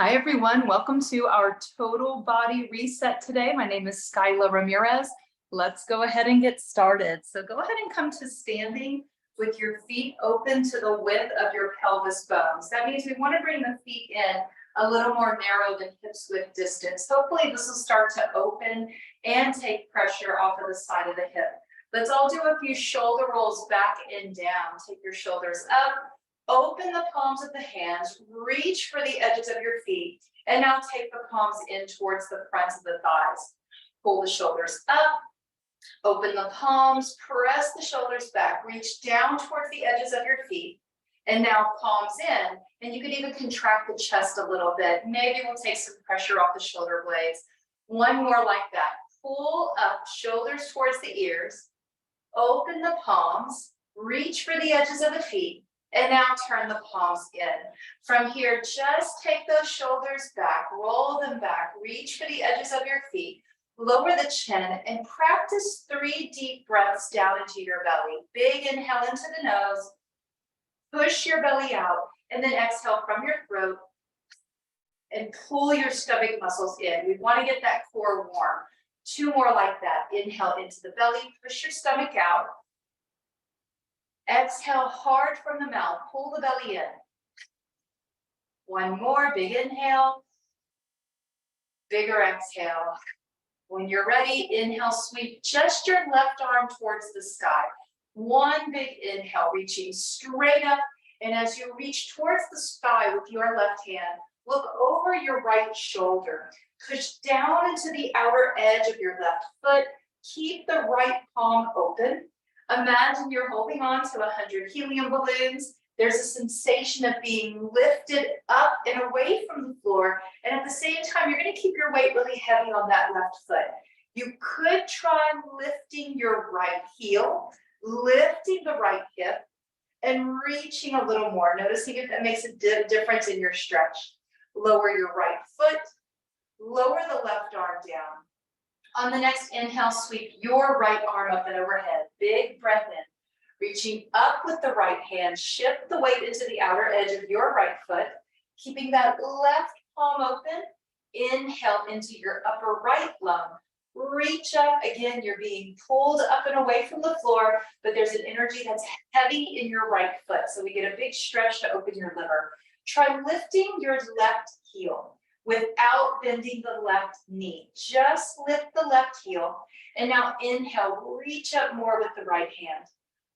Hi, everyone. Welcome to our total body reset today. My name is Skyla Ramirez. Let's go ahead and get started. So go ahead and come to standing with your feet open to the width of your pelvis bones. That means we want to bring the feet in a little more narrow than hips width distance. Hopefully this will start to open and take pressure off of the side of the hip. Let's all do a few shoulder rolls back and down. Take your shoulders up. Open the palms of the hands, reach for the edges of your feet, and now take the palms in towards the fronts of the thighs. Pull the shoulders up, open the palms, press the shoulders back, reach down towards the edges of your feet, and now palms in, and you can even contract the chest a little bit. Maybe we'll take some pressure off the shoulder blades. One more like that. Pull up, shoulders towards the ears, open the palms, reach for the edges of the feet, and now turn the palms in. From here, just take those shoulders back, roll them back, reach for the edges of your feet, lower the chin, and practice 3 deep breaths down into your belly. Big inhale into the nose, push your belly out, and then exhale from your throat and pull your stomach muscles in. We want to get that core warm. 2 more like that. Inhale into the belly, push your stomach out. Exhale hard from the mouth, pull the belly in. 1 more, big inhale, bigger exhale. When you're ready, inhale, sweep just your left arm towards the sky. 1 big inhale, reaching straight up. And as you reach towards the sky with your left hand, look over your right shoulder. Push down into the outer edge of your left foot. Keep the right palm open. Imagine you're holding on to 100 helium balloons. There's a sensation of being lifted up and away from the floor. And at the same time, you're going to keep your weight really heavy on that left foot. You could try lifting your right heel, lifting the right hip, and reaching a little more. Noticing if that makes a difference in your stretch. Lower your right foot, lower the left arm down. On the next inhale, sweep your right arm up and overhead. Big breath in. Reaching up with the right hand, shift the weight into the outer edge of your right foot, keeping that left palm open. Inhale into your upper right lung. Reach up. Again, you're being pulled up and away from the floor, but there's an energy that's heavy in your right foot. So we get a big stretch to open your liver. Try lifting your left heel without bending the left knee. Just lift the left heel. And now inhale, reach up more with the right hand.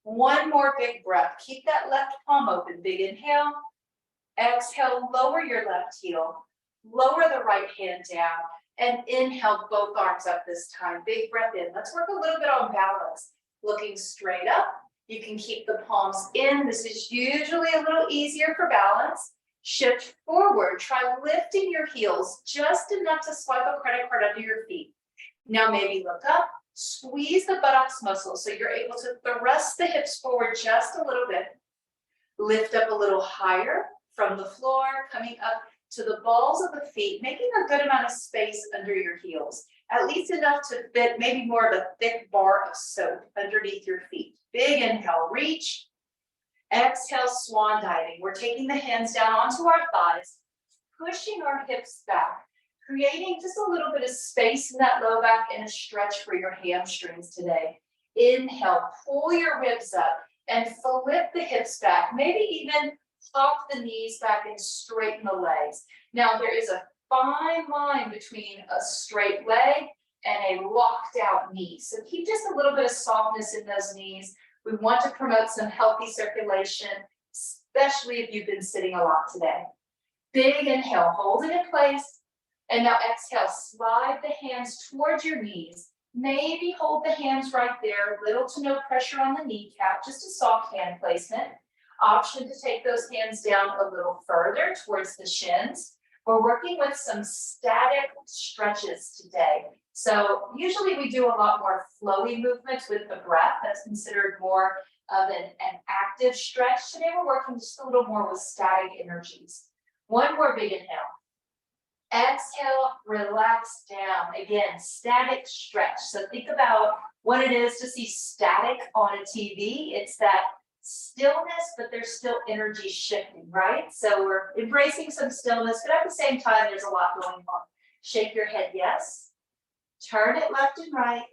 1 more big breath. Keep that left palm open. Big inhale. Exhale, lower your left heel. Lower the right hand down. And inhale, both arms up this time. Big breath in. Let's work a little bit on balance. Looking straight up. You can keep the palms in. This is usually a little easier for balance. Shift forward, try lifting your heels just enough to swipe a credit card under your feet. Now maybe look up, squeeze the buttocks muscles so you're able to thrust the hips forward just a little bit. Lift up a little higher from the floor, coming up to the balls of the feet, making a good amount of space under your heels. At least enough to fit maybe more of a thick bar of soap underneath your feet. Big inhale, reach. Exhale, swan diving. We're taking the hands down onto our thighs, pushing our hips back, creating just a little bit of space in that low back and a stretch for your hamstrings today. Inhale, pull your ribs up and flip the hips back. Maybe even pop the knees back and straighten the legs. Now there is a fine line between a straight leg and a locked out knee. So keep just a little bit of softness in those knees. We want to promote some healthy circulation, especially if you've been sitting a lot today. Big inhale, hold it in place. And now exhale, slide the hands towards your knees. Maybe hold the hands right there, little to no pressure on the kneecap, just a soft hand placement. Option to take those hands down a little further towards the shins. We're working with some static stretches today. So usually we do a lot more flowy movements with the breath. That's considered more of an active stretch. Today we're working just a little more with static energies. 1 more big inhale. Exhale, relax down. Again, static stretch. So think about what it is to see static on a TV. It's that stillness, but there's still energy shifting, right? So we're embracing some stillness, but at the same time, there's a lot going on. Shake your head, yes. Turn it left and right.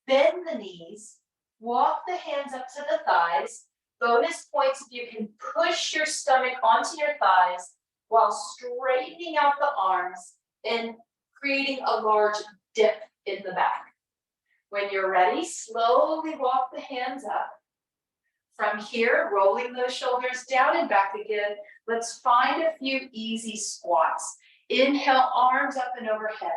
Bend the knees. Walk the hands up to the thighs. Bonus points if you can push your stomach onto your thighs while straightening out the arms and creating a large dip in the back. When you're ready, slowly walk the hands up. From here, rolling those shoulders down and back again. Let's find a few easy squats. Inhale, arms up and overhead.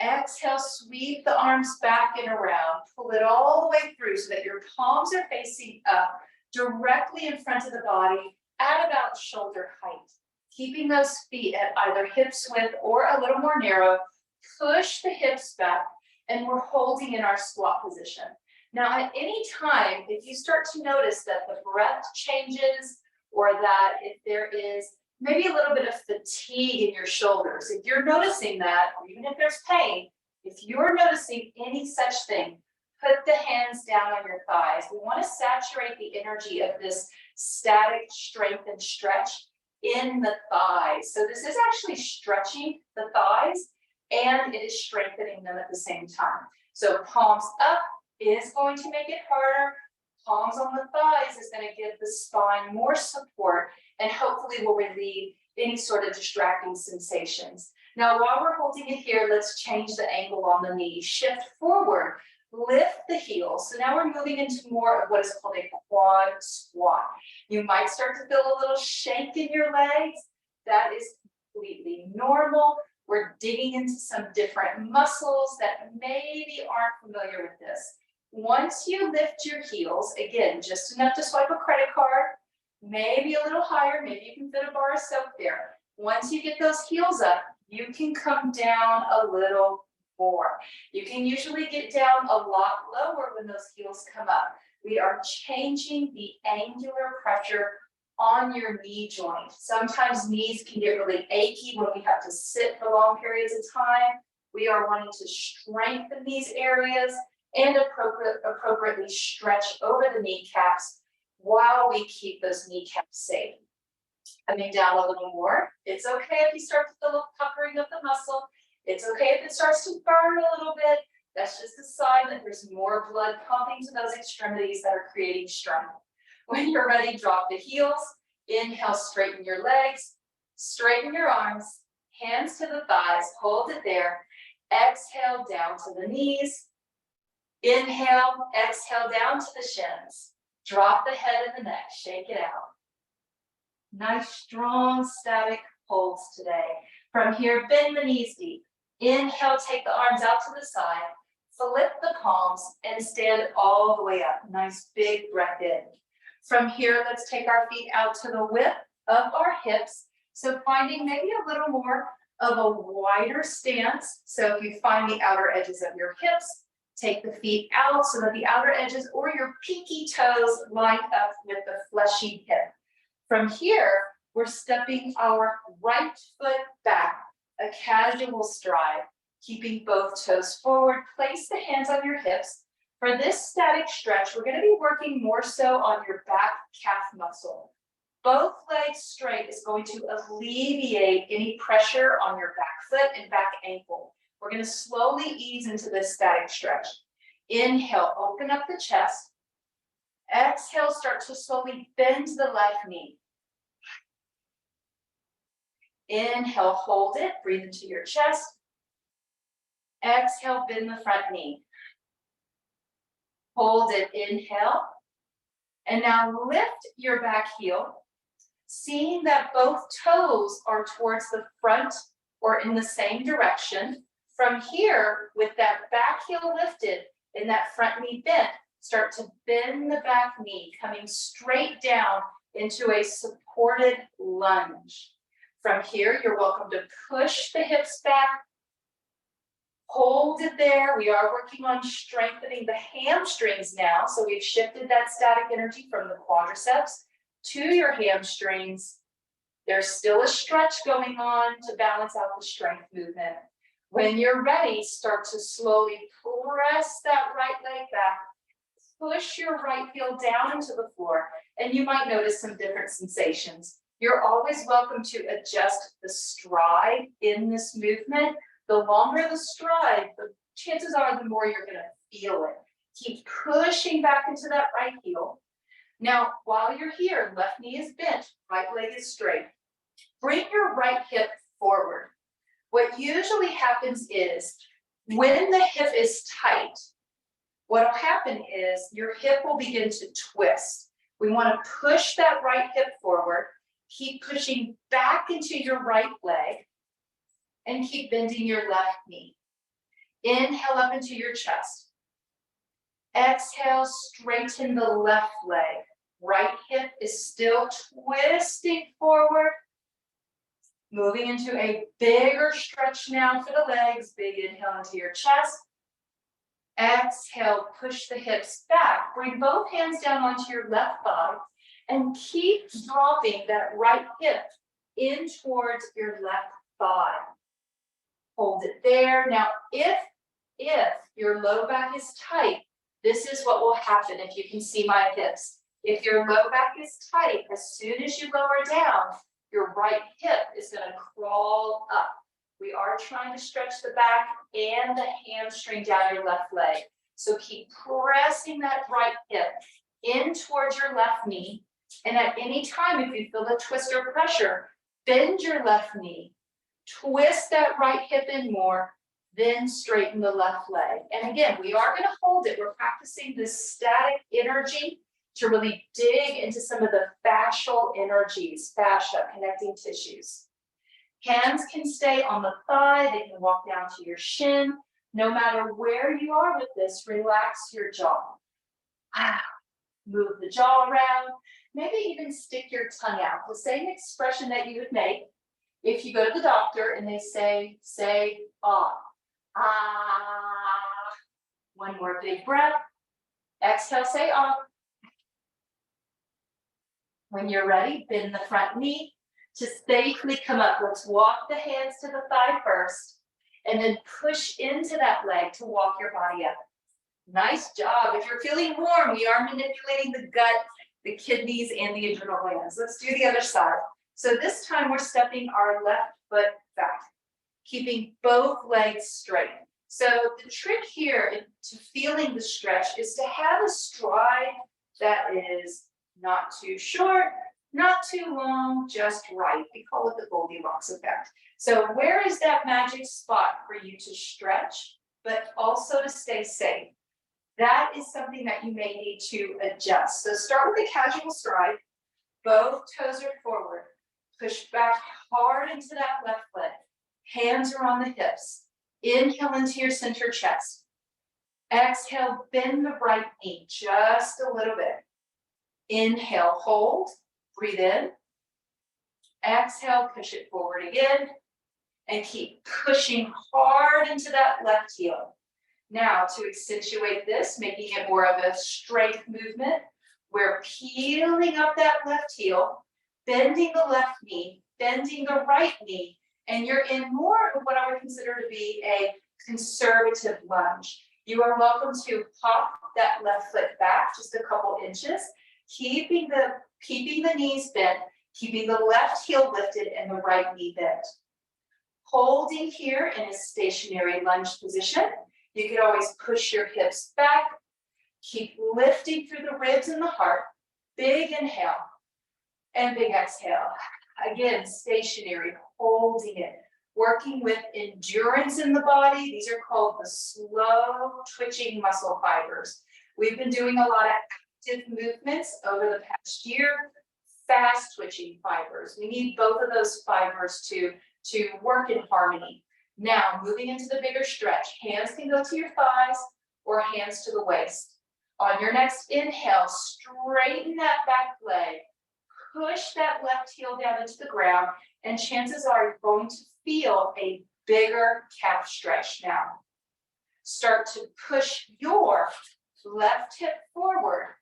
Exhale, sweep the arms back and around. Pull it all the way through so that your palms are facing up, directly in front of the body at about shoulder height. Keeping those feet at either hips width or a little more narrow. Push the hips back, and we're holding in our squat position. Now, at any time, if you start to notice that the breath changes, or that if there is maybe a little bit of fatigue in your shoulders, if you're noticing that, or even if there's pain, if you're noticing any such thing, put the hands down on your thighs. We want to saturate the energy of this static strength and stretch in the thighs. So this is actually stretching the thighs, and it is strengthening them at the same time. So palms up is going to make it harder. Palms on the thighs is going to give the spine more support, and hopefully will relieve any sort of distracting sensations. Now, while we're holding it here, let's change the angle on the knee. Shift forward, lift the heels. So now we're moving into more of what is called a quad squat. You might start to feel a little shake in your legs. That is completely normal. We're digging into some different muscles that maybe aren't familiar with this. Once you lift your heels, again, just enough to swipe a credit card, maybe a little higher, maybe you can fit a bar of soap there. Once you get those heels up, you can come down a little more. You can usually get down a lot lower when those heels come up. We are changing the angular pressure on your knee joint. Sometimes knees can get really achy when we have to sit for long periods of time. We are wanting to strengthen these areas and appropriately stretch over the kneecaps while we keep those kneecaps safe. Coming down a little more. It's okay if you start to feel a puckering of the muscle. It's okay if it starts to burn a little bit. That's just a sign that there's more blood pumping to those extremities that are creating strength. When you're ready, drop the heels. Inhale, straighten your legs, straighten your arms, hands to the thighs, hold it there. Exhale down to the knees. Inhale, exhale down to the shins. Drop the head and the neck, shake it out. Nice, strong, static holds today. From here, bend the knees deep. Inhale, take the arms out to the side. Flip the palms and stand all the way up. Nice, big breath in. From here, let's take our feet out to the width of our hips. So finding maybe a little more of a wider stance. So if you find the outer edges of your hips, take the feet out so that the outer edges or your pinky toes line up with the fleshy hip. From here, we're stepping our right foot back, a casual stride, keeping both toes forward. Place the hands on your hips. For this static stretch, we're going to be working more so on your back calf muscle. Both legs straight is going to alleviate any pressure on your back foot and back ankle. We're going to slowly ease into this static stretch. Inhale, open up the chest. Exhale, start to slowly bend the left knee. Inhale, hold it, breathe into your chest. Exhale, bend the front knee. Hold it, inhale. And now lift your back heel, seeing that both toes are towards the front or in the same direction. From here, with that back heel lifted and that front knee bent, start to bend the back knee, coming straight down into a supported lunge. From here, you're welcome to push the hips back. Hold it there. We are working on strengthening the hamstrings now. So we've shifted that static energy from the quadriceps to your hamstrings. There's still a stretch going on to balance out the strength movement. When you're ready, start to slowly press that right leg back. push your right heel down into the floor, and you might notice some different sensations. You're always welcome to adjust the stride in this movement. The longer the stride, the chances are the more you're gonna feel it. Keep pushing back into that right heel. Now, while you're here, left knee is bent, right leg is straight. Bring your right hip forward. What usually happens is when the hip is tight, what will happen is your hip will begin to twist. We want to push that right hip forward, keep pushing back into your right leg, and keep bending your left knee. Inhale up into your chest. Exhale, straighten the left leg. Right hip is still twisting forward. Moving into a bigger stretch now for the legs. Big inhale into your chest. Exhale, push the hips back. Bring both hands down onto your left thigh and keep dropping that right hip in towards your left thigh. Hold it there. Now, if your low back is tight, this is what will happen if you can see my hips. If your low back is tight, as soon as you lower down, your right hip is going to crawl up. We are trying to stretch the back and the hamstring down your left leg. So keep pressing that right hip in towards your left knee. And at any time, if you feel the twist or pressure, bend your left knee, twist that right hip in more, then straighten the left leg. And again, we are going to hold it. We're practicing this static energy to really dig into some of the fascial energies, fascia, connecting tissues. Hands can stay on the thigh, they can walk down to your shin. No matter where you are with this, relax your jaw. Move the jaw around, maybe even stick your tongue out. The same expression that you would make if you go to the doctor and they say ah. Ah. One more big breath. Exhale, say ah. When you're ready, bend the front knee to safely come up. Let's walk the hands to the thigh first, and then push into that leg to walk your body up. Nice job. If you're feeling warm, we are manipulating the gut, the kidneys, and the adrenal glands. Let's do the other side. So this time we're stepping our left foot back, keeping both legs straight. So the trick here to feeling the stretch is to have a stride that is not too short, not too long, just right. We call it the Goldilocks effect. So where is that magic spot for you to stretch, but also to stay safe? That is something that you may need to adjust. So start with a casual stride. Both toes are forward. Push back hard into that left leg. Hands are on the hips. Inhale into your center chest. Exhale, bend the right knee just a little bit. Inhale, hold, breathe in. Exhale, push it forward again. And keep pushing hard into that left heel. Now, to accentuate this, making it more of a strength movement, we're peeling up that left heel, bending the left knee, bending the right knee, and you're in more of what I would consider to be a conservative lunge. You are welcome to pop that left foot back just a couple inches, keeping the knees bent, keeping the left heel lifted and the right knee bent. Holding here in a stationary lunge position. You can always push your hips back. Keep lifting through the ribs and the heart. Big inhale and big exhale. Again, stationary, holding it. Working with endurance in the body. These are called the slow twitching muscle fibers. We've been doing a lot of active movements over the past year. Fast twitching fibers. We need both of those fibers to work in harmony. Now, moving into the bigger stretch, hands can go to your thighs or hands to the waist. On your next inhale, straighten that back leg, push that left heel down into the ground, and chances are you're going to feel a bigger calf stretch now. Start to push your left hip forward.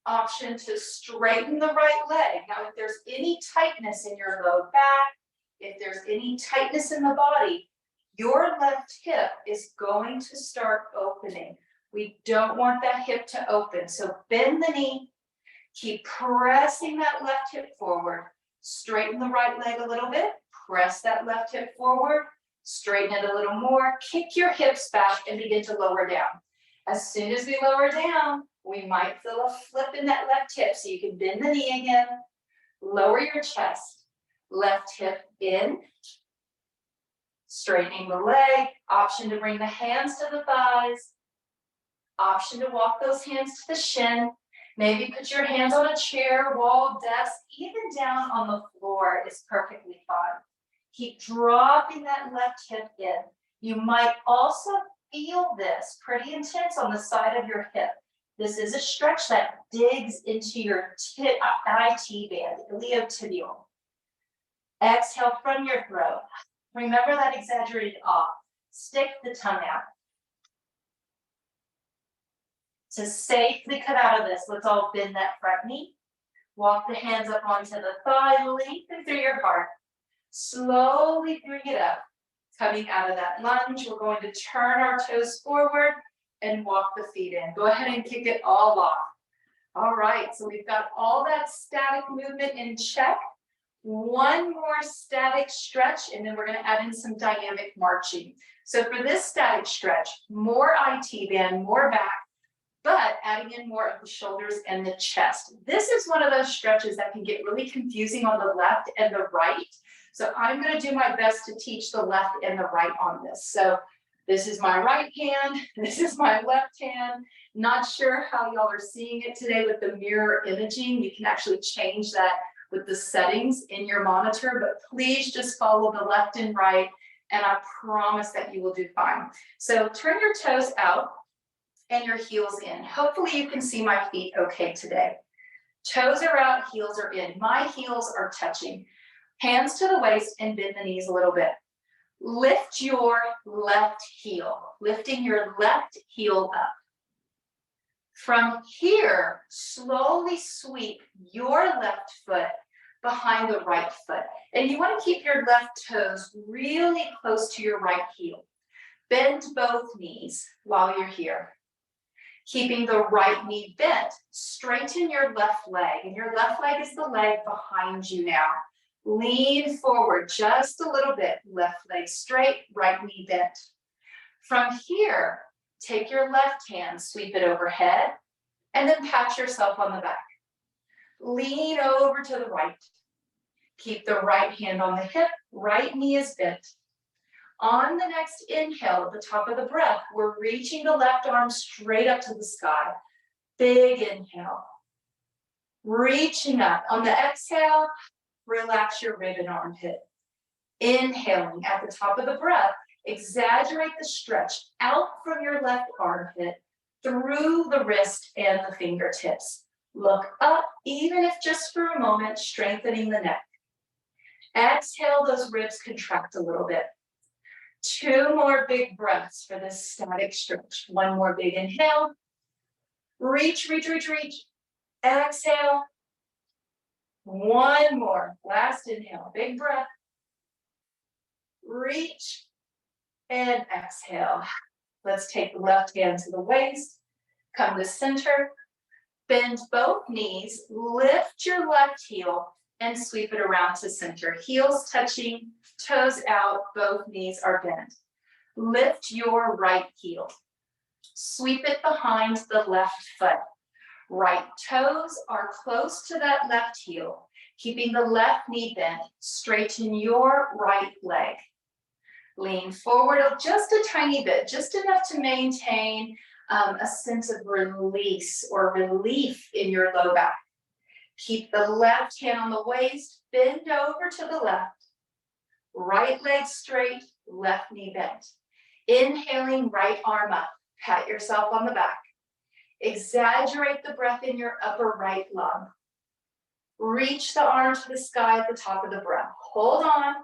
Option to straighten the right leg. Now, if there's any tightness in your low back, if there's any tightness in the body, your left hip is going to start opening. We don't want that hip to open. So bend the knee, keep pressing that left hip forward. Straighten the right leg a little bit, press that left hip forward, straighten it a little more, kick your hips back and begin to lower down. As soon as we lower down, we might feel a flip in that left hip, so you can bend the knee again, lower your chest, left hip in, straightening the leg, option to bring the hands to the thighs, option to walk those hands to the shin. Maybe put your hands on a chair, wall, desk, even down on the floor is perfectly fine. Keep dropping that left hip in. You might also feel this pretty intense on the side of your hip. This is a stretch that digs into your IT band, iliotibial. Exhale from your throat. Remember that exaggerated off. Stick the tongue out. To safely cut out of this, let's all bend that front knee. Walk the hands up onto the thigh, lengthen through your heart. Slowly bring it up. Coming out of that lunge, we're going to turn our toes forward and walk the feet in. Go ahead and kick it all off. All right, so we've got all that static movement in check. One more static stretch, and then we're going to add in some dynamic marching. So for this static stretch, more IT band, more back, but adding in more of the shoulders and the chest. This is one of those stretches that can get really confusing on the left and the right. So I'm going to do my best to teach the left and the right on this. So this is my right hand, this is my left hand. Not sure how y'all are seeing it today with the mirror imaging. You can actually change that with the settings in your monitor, but please just follow the left and right, and I promise that you will do fine. So turn your toes out and your heels in. Hopefully you can see my feet okay today. Toes are out, heels are in. My heels are touching. Hands to the waist and bend the knees a little bit. Lift your left heel, lifting your left heel up. From here, slowly sweep your left foot behind the right foot. And you want to keep your left toes really close to your right heel. Bend both knees while you're here. Keeping the right knee bent, straighten your left leg. And your left leg is the leg behind you now. Lean forward just a little bit. Left leg straight, right knee bent. From here, take your left hand, sweep it overhead, and then pat yourself on the back. Lean over to the right. Keep the right hand on the hip, right knee is bent. On the next inhale, at the top of the breath, we're reaching the left arm straight up to the sky. Big inhale. Reaching up. On the exhale, relax your rib and armpit. Inhaling at the top of the breath, exaggerate the stretch out from your left armpit, through the wrist and the fingertips. Look up, even if just for a moment, strengthening the neck. Exhale, those ribs contract a little bit. 2 more big breaths for this static stretch. 1 more big inhale. Reach, reach, reach, reach. Exhale. 1 more. Last inhale. Big breath. Reach and exhale. Let's take the left hand to the waist. Come to center. Bend both knees. Lift your left heel and sweep it around to center. Heels touching, toes out, both knees are bent. Lift your right heel. Sweep it behind the left foot. Right toes are close to that left heel. Keeping the left knee bent, straighten your right leg. Lean forward just a tiny bit, just enough to maintain a sense of release or relief in your low back. Keep the left hand on the waist, bend over to the left. Right leg straight, left knee bent. Inhaling, right arm up. Pat yourself on the back. Exaggerate the breath in your upper right lung. Reach the arm to the sky at the top of the breath. Hold on.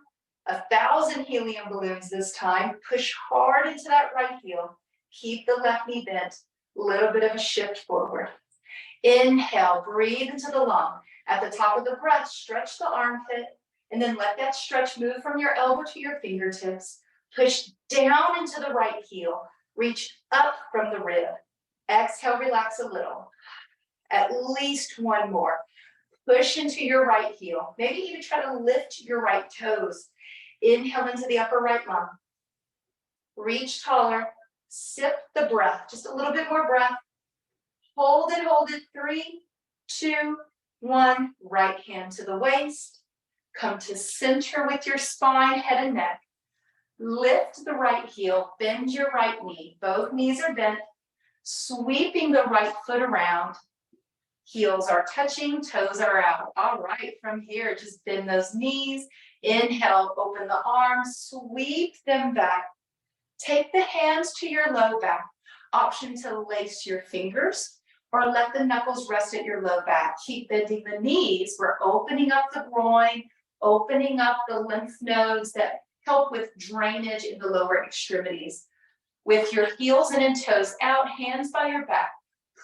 1,000 helium balloons this time. Push hard into that right heel. Keep the left knee bent. A little bit of a shift forward. Inhale, breathe into the lung. At the top of the breath, stretch the armpit, and then let that stretch move from your elbow to your fingertips. Push down into the right heel. Reach up from the rib. Exhale, relax a little. At least one more. Push into your right heel. Maybe even try to lift your right toes. Inhale into the upper right lung. Reach taller. Sip the breath. Just a little bit more breath. Hold it, hold it. 3, 2, 1. Right hand to the waist. Come to center with your spine, head and neck. Lift the right heel. Bend your right knee. Both knees are bent. Sweeping the right foot around. Heels are touching, toes are out. All right, from here, just bend those knees. Inhale, open the arms, sweep them back. Take the hands to your low back. Option to lace your fingers or let the knuckles rest at your low back. Keep bending the knees. We're opening up the groin, opening up the lymph nodes that help with drainage in the lower extremities. With your heels and toes out, hands by your back,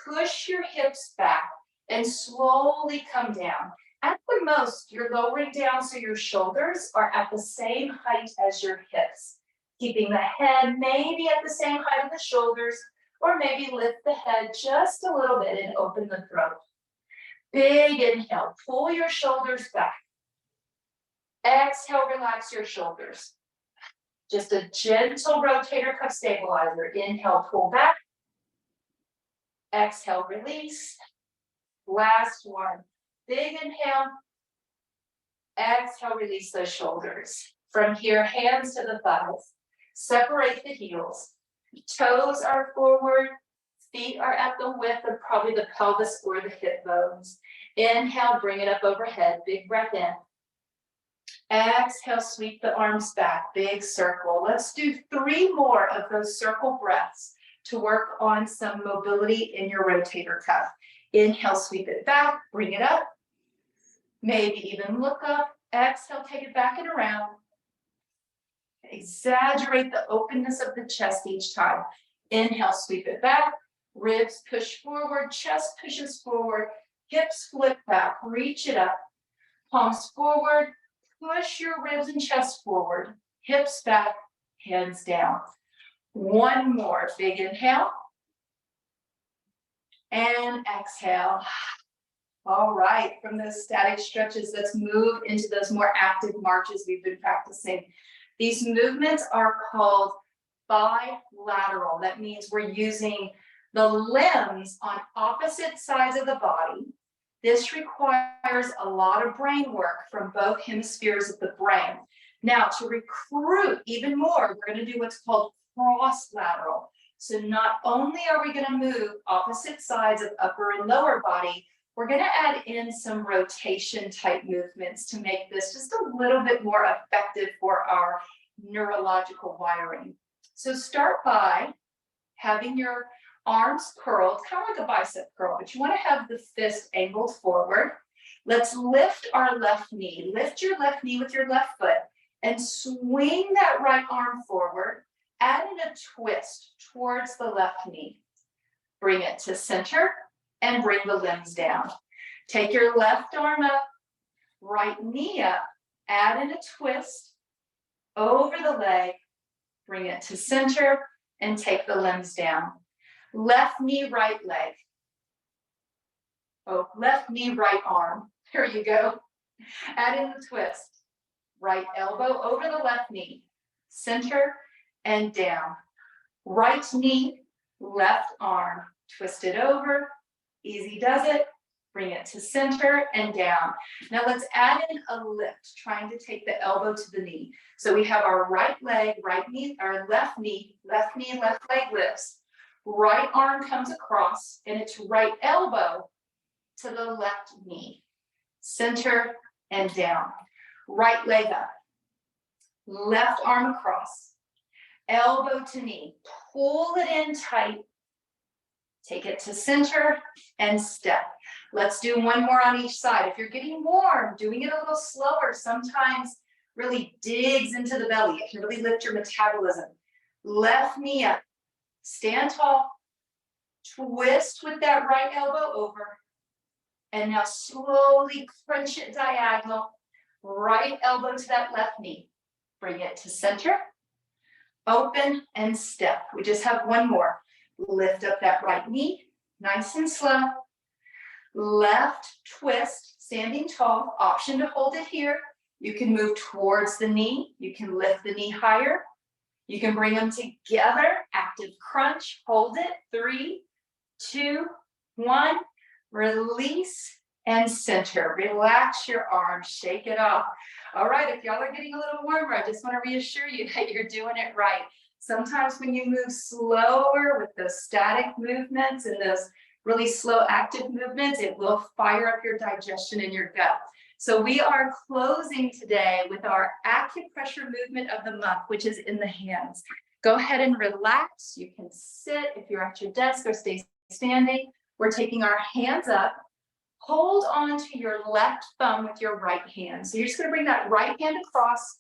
push your hips back and slowly come down. At the most, you're lowering down so your shoulders are at the same height as your hips. Keeping the head maybe at the same height of the shoulders, or maybe lift the head just a little bit and open the throat. Big inhale, pull your shoulders back. Exhale, relax your shoulders. Just a gentle rotator cuff stabilizer. Inhale, pull back. Exhale, release. Last one. Big inhale. Exhale, release those shoulders. From here, hands to the thighs. Separate the heels. Toes are forward. Feet are at the width of probably the pelvis or the hip bones. Inhale, bring it up overhead. Big breath in. Exhale, sweep the arms back. Big circle. Let's do 3 more of those circle breaths to work on some mobility in your rotator cuff. Inhale, sweep it back, bring it up. Maybe even look up. Exhale, take it back and around. Exaggerate the openness of the chest each time. Inhale, sweep it back. Ribs push forward, chest pushes forward, hips flip back, reach it up. Palms forward, push your ribs and chest forward, hips back, hands down. One more, big inhale. And exhale. All right, from those static stretches, let's move into those more active marches we've been practicing. These movements are called bilateral. That means we're using the limbs on opposite sides of the body. This requires a lot of brain work from both hemispheres of the brain. Now, to recruit even more, we're going to do what's called cross-lateral. So not only are we going to move opposite sides of upper and lower body, we're going to add in some rotation type movements to make this just a little bit more effective for our neurological wiring. So start by having your arms curled, kind of like a bicep curl, but you want to have the fist angled forward. Let's lift our left knee. Lift your left knee with your left foot and swing that right arm forward. Add in a twist towards the left knee. Bring it to center and bring the limbs down. Take your left arm up, right knee up, add in a twist over the leg, bring it to center and take the limbs down. Left knee, right leg. Oh, left knee, right arm. There you go. Add in the twist. Right elbow over the left knee. Center and down. Right knee, left arm. Twist it over. Easy does it. Bring it to center and down. Now let's add in a lift, trying to take the elbow to the knee. So we have our right leg, right knee, our left knee, left leg lifts. Right arm comes across and it's right elbow to the left knee. Center and down. Right leg up. Left arm across. Elbow to knee. Pull it in tight. Take it to center and step. Let's do one more on each side. If you're getting warm, doing it a little slower sometimes really digs into the belly. It can really lift your metabolism. Left knee up. Stand tall. Twist with that right elbow over. And now slowly crunch it diagonal. Right elbow to that left knee. Bring it to center. Open and step. We just have one more. Lift up that right knee, nice and slow. Left twist, standing tall, option to hold it here. You can move towards the knee. You can lift the knee higher. You can bring them together, active crunch, hold it, 3, 2, 1, release and center. Relax your arms, shake it off. All right, if y'all are getting a little warmer, I just want to reassure you that you're doing it right. Sometimes when you move slower with those static movements and those really slow active movements, it will fire up your digestion in your gut. So we are closing today with our acupressure movement of the month, which is in the hands. Go ahead and relax. You can sit if you're at your desk or stay standing. We're taking our hands up. Hold on to your left thumb with your right hand. So you're just going to bring that right hand across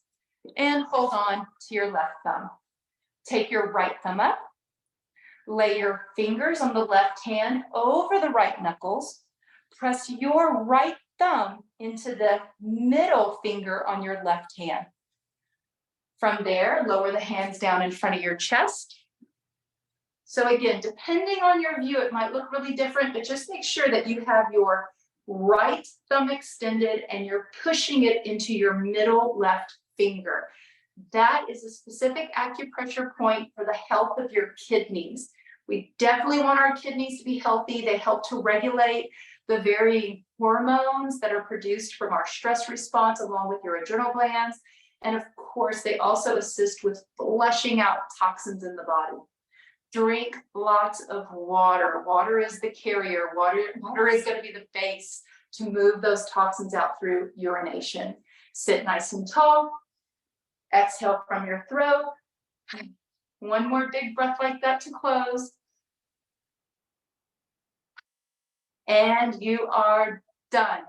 and hold on to your left thumb. Take your right thumb up. Lay your fingers on the left hand over the right knuckles. Press your right thumb into the middle finger on your left hand. From there, lower the hands down in front of your chest. So again, depending on your view, it might look really different, but just make sure that you have your right thumb extended and you're pushing it into your middle left finger. That is a specific acupressure point for the health of your kidneys. We definitely want our kidneys to be healthy. They help to regulate the very hormones that are produced from our stress response, along with your adrenal glands. And of course, they also assist with flushing out toxins in the body. Drink lots of water. Water is the carrier. Water is going to be the base to move those toxins out through urination. Sit nice and tall. Exhale from your throat. One more big breath like that to close. And you are done.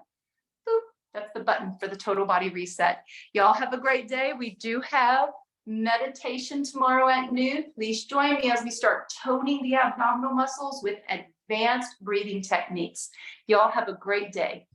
Boop. That's the button for the total body reset. Y'all have a great day. We do have meditation tomorrow at noon. Please join me as we start toning the abdominal muscles with advanced breathing techniques. Y'all have a great day.